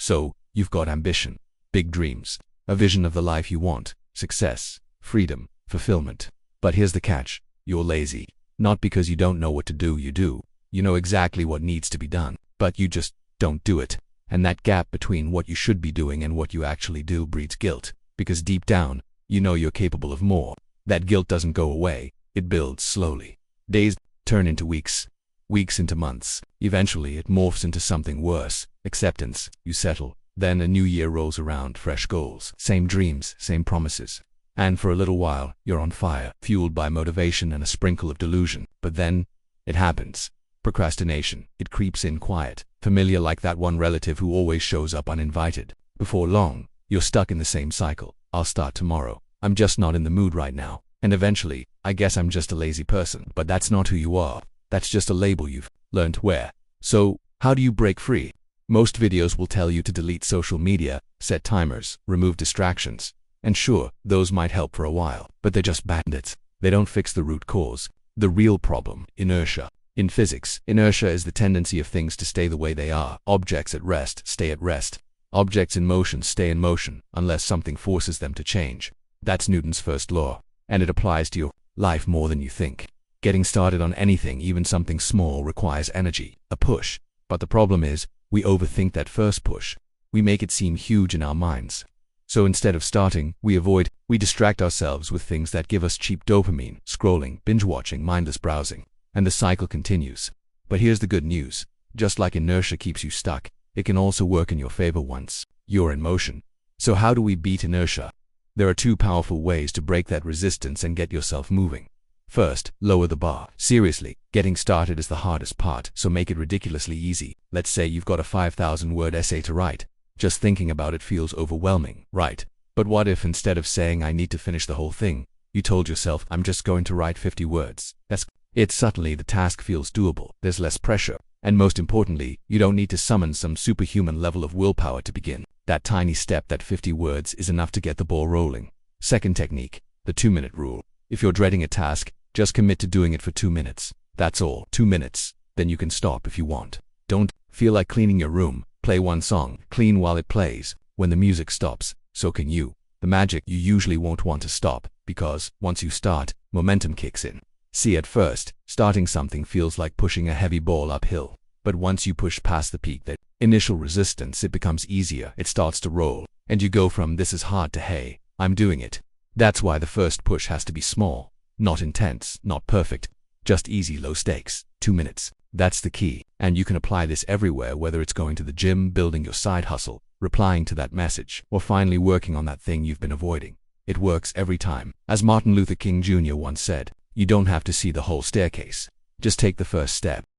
So, you've got ambition, big dreams, a vision of the life you want, success, freedom, fulfillment. But here's the catch. You're lazy. Not because you don't know what to do, you do. You know exactly what needs to be done, but you just don't do it. And that gap between what you should be doing and what you actually do breeds guilt, because deep down, you know you're capable of more. That guilt doesn't go away, it builds slowly. Days turn into weeks, weeks into months. Eventually, it morphs into something worse. Acceptance. You settle. Then a new year rolls around, fresh goals, same dreams, same promises. And for a little while, you're on fire, fueled by motivation and a sprinkle of delusion. But then, it happens. Procrastination. It creeps in quiet, familiar like that one relative who always shows up uninvited. Before long, you're stuck in the same cycle. I'll start tomorrow. I'm just not in the mood right now. And eventually, I guess I'm just a lazy person. But that's not who you are. That's just a label you've learned to wear. So, how do you break free? Most videos will tell you to delete social media, set timers, remove distractions. And sure, those might help for a while, but they're just bandits. They don't fix the root cause. The real problem, inertia. In physics, inertia is the tendency of things to stay the way they are. Objects at rest stay at rest. Objects in motion stay in motion, unless something forces them to change. That's Newton's first law, and it applies to your life more than you think. Getting started on anything, even something small, requires energy, a push. But the problem is, we overthink that first push. We make it seem huge in our minds. So instead of starting, we distract ourselves with things that give us cheap dopamine, scrolling, binge-watching, mindless browsing. And the cycle continues. But here's the good news. Just like inertia keeps you stuck, it can also work in your favor once you're in motion. So how do we beat inertia? There are two powerful ways to break that resistance and get yourself moving. First, lower the bar. Seriously, getting started is the hardest part, so make it ridiculously easy. Let's say you've got a 5,000-word essay to write. Just thinking about it feels overwhelming, right? But what if instead of saying I need to finish the whole thing, you told yourself I'm just going to write 50 words? Suddenly the task feels doable, there's less pressure, and most importantly, you don't need to summon some superhuman level of willpower to begin. That tiny step, that 50 words, is enough to get the ball rolling. Second technique, the 2-minute rule. If you're dreading a task, just commit to doing it for 2 minutes. That's all, 2 minutes. Then you can stop if you want. Don't feel like cleaning your room. Play one song, clean while it plays. When the music stops, so can you. The magic, you usually won't want to stop, because once you start, momentum kicks in. See, at first, starting something feels like pushing a heavy ball uphill. But once you push past the peak, that initial resistance, it becomes easier. It starts to roll, and you go from this is hard to hey, I'm doing it. That's why the first push has to be small. Not intense, not perfect. Just easy, low stakes. 2 minutes. That's the key. And you can apply this everywhere, whether it's going to the gym, building your side hustle, replying to that message, or finally working on that thing you've been avoiding. It works every time. As Martin Luther King Jr. once said, you don't have to see the whole staircase. Just take the first step.